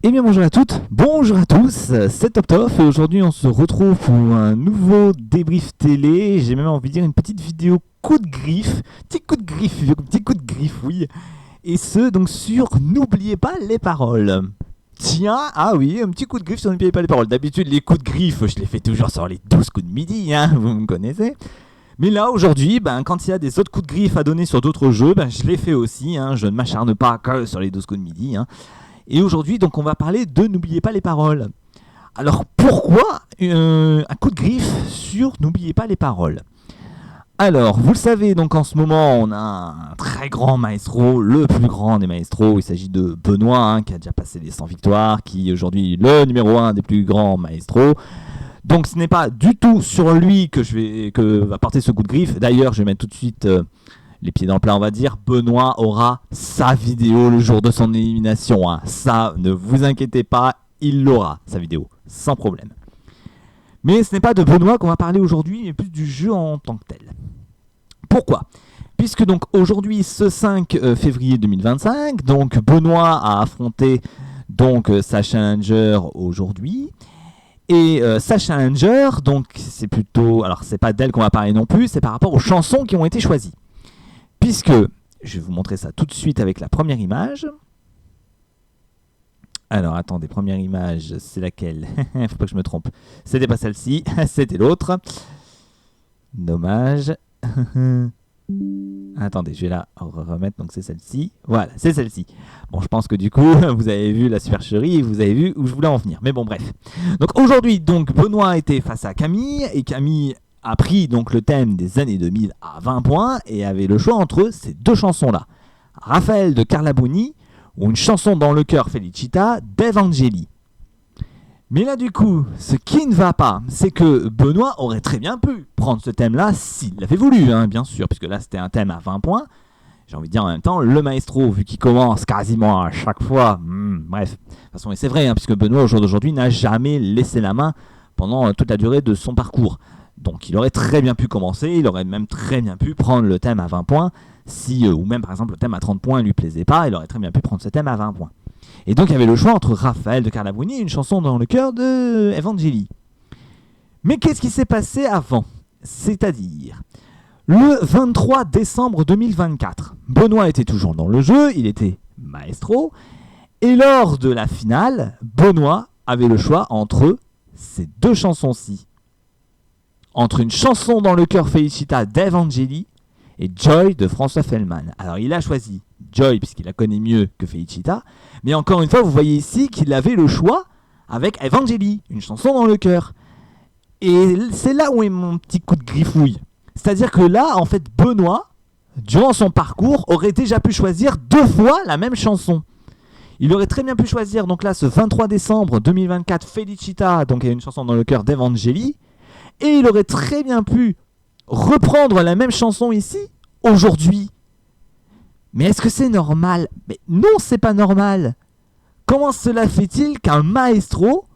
Eh bien bonjour à toutes, bonjour à tous, c'est Top Top et aujourd'hui on se retrouve pour un nouveau débrief télé, j'ai même envie de dire une petite vidéo coup de griffe, petit coup de griffe oui, et ce donc sur N'oubliez pas les paroles. Tiens, ah oui, un petit coup de griffe sur N'oubliez pas les paroles. D'habitude les coups de griffe je les fais toujours sur les 12 coups de midi, hein, vous me connaissez. Mais là aujourd'hui, quand il y a des autres coups de griffe à donner sur d'autres jeux, je les fais aussi, hein, je ne m'acharne pas que sur les 12 coups de midi, hein. Et aujourd'hui, donc, on va parler de N'oubliez pas les paroles. Alors, pourquoi un coup de griffe sur N'oubliez pas les paroles? Alors, vous le savez, donc en ce moment, on a un très grand maestro, le plus grand des maestros. Il s'agit de Benoît, hein, qui a déjà passé les 100 victoires, qui est aujourd'hui le numéro 1 des plus grands maestros. Donc, ce n'est pas du tout sur lui que va porter ce coup de griffe. D'ailleurs, je vais mettre tout de suite les pieds dans le plat, on va dire. Benoît aura sa vidéo le jour de son élimination, hein. Ça, ne vous inquiétez pas, il l'aura, sa vidéo, sans problème. Mais ce n'est pas de Benoît qu'on va parler aujourd'hui, mais plus du jeu en tant que tel. Pourquoi ? Puisque donc aujourd'hui, ce 5 février 2025, donc Benoît a affronté donc sa challenger aujourd'hui. Et sa challenger, donc c'est plutôt, alors c'est pas d'elle qu'on va parler non plus, c'est par rapport aux chansons qui ont été choisies. Puisque, je vais vous montrer ça tout de suite avec la première image. Alors, attendez, première image, c'est laquelle? Faut pas que je me trompe. C'était pas celle-ci, c'était l'autre. Dommage. Attendez, je vais la remettre, donc c'est celle-ci. Voilà, c'est celle-ci. Bon, je pense que du coup, vous avez vu la supercherie et vous avez vu où je voulais en venir. Mais bon, bref. Donc aujourd'hui, donc, Benoît était face à Camille, et Camille a pris donc le thème des années 2000 à 20 points et avait le choix entre ces deux chansons-là. Raphaël de Carla Bruni ou une chanson dans le cœur Felicita d'Evangeli. Mais là du coup, ce qui ne va pas, c'est que Benoît aurait très bien pu prendre ce thème-là s'il l'avait voulu, hein, bien sûr, puisque là c'était un thème à 20 points. J'ai envie de dire en même temps, le maestro, vu qu'il commence quasiment à chaque fois, bref, de toute façon, et c'est vrai, hein, puisque Benoît au jour d'aujourd'hui n'a jamais laissé la main pendant toute la durée de son parcours. Donc il aurait très bien pu commencer, il aurait même très bien pu prendre le thème à 20 points, ou même par exemple le thème à 30 points ne lui plaisait pas, il aurait très bien pu prendre ce thème à 20 points. Et donc il y avait le choix entre Raphaël de Carla Bruni et une chanson dans le cœur de Evangeli. Mais qu'est-ce qui s'est passé avant ? C'est-à-dire, le 23 décembre 2024, Benoît était toujours dans le jeu, il était maestro, et lors de la finale, Benoît avait le choix entre ces deux chansons-ci. Entre une chanson dans le cœur Felicita d'Evangeli et Joy de François Fellman. Alors il a choisi Joy puisqu'il la connaît mieux que Felicita, mais encore une fois vous voyez ici qu'il avait le choix avec Evangeli, une chanson dans le cœur. Et c'est là où est mon petit coup de griffouille. C'est-à-dire que là en fait Benoît, durant son parcours, aurait déjà pu choisir deux fois la même chanson. Il aurait très bien pu choisir donc là ce 23 décembre 2024 Felicita, donc il y a une chanson dans le cœur d'Evangeli. Et il aurait très bien pu reprendre la même chanson ici, aujourd'hui. Mais est-ce que c'est normal ? Mais non, c'est pas normal. Comment cela fait-il qu'un maestro,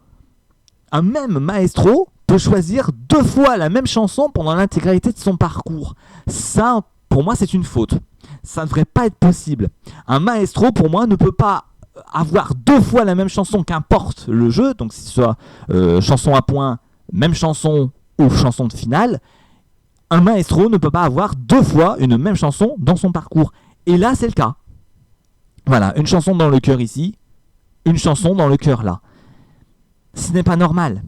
un même maestro, peut choisir deux fois la même chanson pendant l'intégralité de son parcours ? Ça, pour moi, c'est une faute. Ça ne devrait pas être possible. Un maestro, pour moi, ne peut pas avoir deux fois la même chanson, qu'importe le jeu, donc si ce soit chanson à point, même chanson, ou chanson de finale, un maestro ne peut pas avoir deux fois une même chanson dans son parcours. Et là, c'est le cas. Voilà, une chanson dans le cœur ici, une chanson dans le cœur là. Ce n'est pas normal.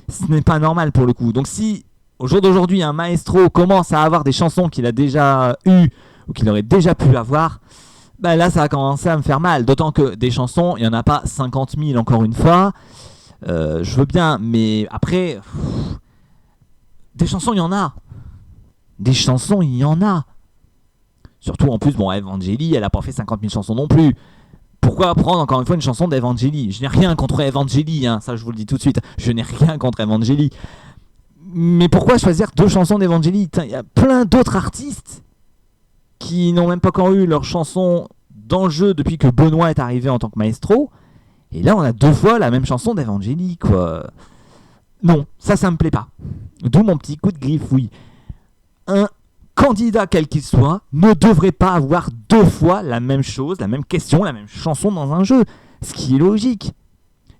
Ce n'est pas normal pour le coup. Donc si, au jour d'aujourd'hui, un maestro commence à avoir des chansons qu'il a déjà eues, ou qu'il aurait déjà pu avoir, là, ça va commencer à me faire mal. D'autant que des chansons, il n'y en a pas 50 000 encore une fois. Je veux bien, mais après... Des chansons, il y en a. Des chansons, il y en a. Surtout, en plus, Evangeli, elle n'a pas fait 50 000 chansons non plus. Pourquoi prendre encore une fois une chanson d'Evangeli ? Je n'ai rien contre Evangeli, hein, ça je vous le dis tout de suite. Je n'ai rien contre Evangeli. Mais pourquoi choisir deux chansons d'Evangeli ? Il y a plein d'autres artistes qui n'ont même pas encore eu leur chanson dans le jeu depuis que Benoît est arrivé en tant que maestro. Et là, on a deux fois la même chanson d'Evangeli, quoi. Non, ça me plaît pas. D'où mon petit coup de griffouille. Un candidat quel qu'il soit ne devrait pas avoir deux fois la même chose, la même question, la même chanson dans un jeu. Ce qui est logique.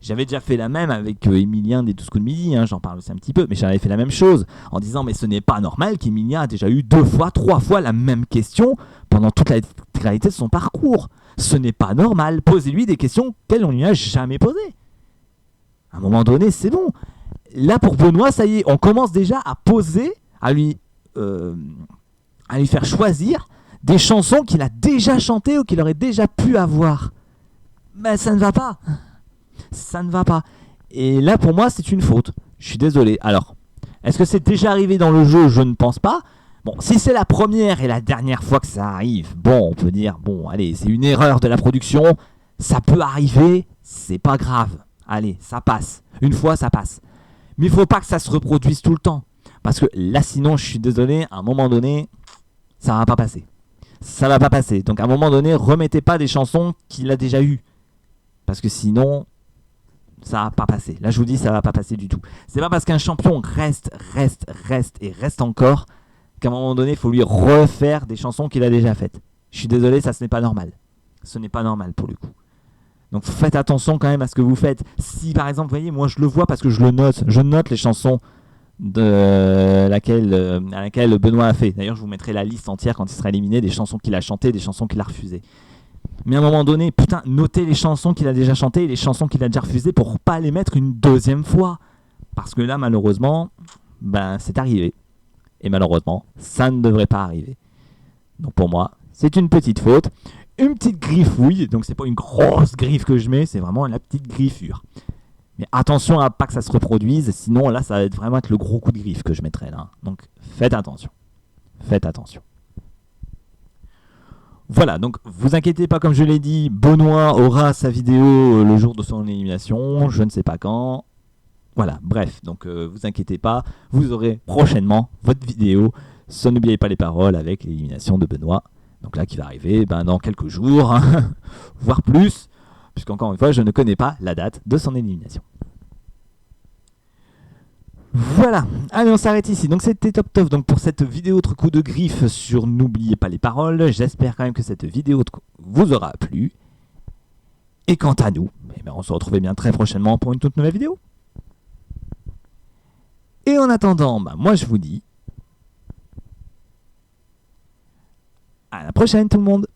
J'avais déjà fait la même avec Emilien des 12 coups de midi, hein, j'en parle aussi un petit peu, mais j'avais fait la même chose en disant mais ce n'est pas normal qu'Emilien a déjà eu 2 fois, 3 fois la même question pendant toute la réalité de son parcours. Ce n'est pas normal. Posez-lui des questions qu'elle on lui a jamais posées. À un moment donné, c'est bon. Là pour Benoît, ça y est, on commence déjà à poser, à lui faire choisir des chansons qu'il a déjà chantées ou qu'il aurait déjà pu avoir. Mais ça ne va pas. Ça ne va pas. Et là, pour moi, c'est une faute. Je suis désolé. Alors, est-ce que c'est déjà arrivé dans le jeu? Je ne pense pas. Bon, si c'est la première et la dernière fois que ça arrive, bon, on peut dire, bon, allez, c'est une erreur de la production. Ça peut arriver, c'est pas grave. Allez, ça passe. Une fois, ça passe. Mais il ne faut pas que ça se reproduise tout le temps. Parce que là, sinon, je suis désolé, à un moment donné, ça va pas passer. Ça va pas passer. Donc, à un moment donné, remettez pas des chansons qu'il a déjà eues. Parce que sinon, ça va pas passer. Là, je vous dis, ça va pas passer du tout. C'est pas parce qu'un champion reste encore qu'à un moment donné, il faut lui refaire des chansons qu'il a déjà faites. Je suis désolé, ça, ce n'est pas normal. Ce n'est pas normal pour le coup. Donc faites attention quand même à ce que vous faites. Si par exemple, vous voyez, moi je le vois parce que je le note. Je note les chansons à laquelle Benoît a fait. D'ailleurs, je vous mettrai la liste entière quand il sera éliminé des chansons qu'il a chantées, des chansons qu'il a refusées. Mais à un moment donné, putain, notez les chansons qu'il a déjà chantées et les chansons qu'il a déjà refusées pour pas les mettre une deuxième fois. Parce que là, malheureusement, ben, c'est arrivé. Et malheureusement, ça ne devrait pas arriver. Donc pour moi, c'est une petite faute. Une petite griffouille, donc c'est pas une grosse griffe que je mets, c'est vraiment la petite griffure. Mais attention à pas que ça se reproduise, sinon là, ça va vraiment être le gros coup de griffe que je mettrai là. Donc faites attention. Faites attention. Voilà, donc vous inquiétez pas, comme je l'ai dit, Benoît aura sa vidéo le jour de son élimination, je ne sais pas quand. Voilà, bref, donc vous inquiétez pas, vous aurez prochainement votre vidéo. N'oubliez pas les paroles avec l'élimination de Benoît. Donc là, qui va arriver dans quelques jours, hein, voire plus, puisqu'encore une fois, je ne connais pas la date de son élimination. Voilà, allez, on s'arrête ici. Donc c'était Top donc pour cette vidéo autre coup de griffe sur N'oubliez pas les paroles. J'espère quand même que cette vidéo vous aura plu. Et quant à nous, on se retrouve bien très prochainement pour une toute nouvelle vidéo. Et en attendant, moi je vous dis à la prochaine tout le monde.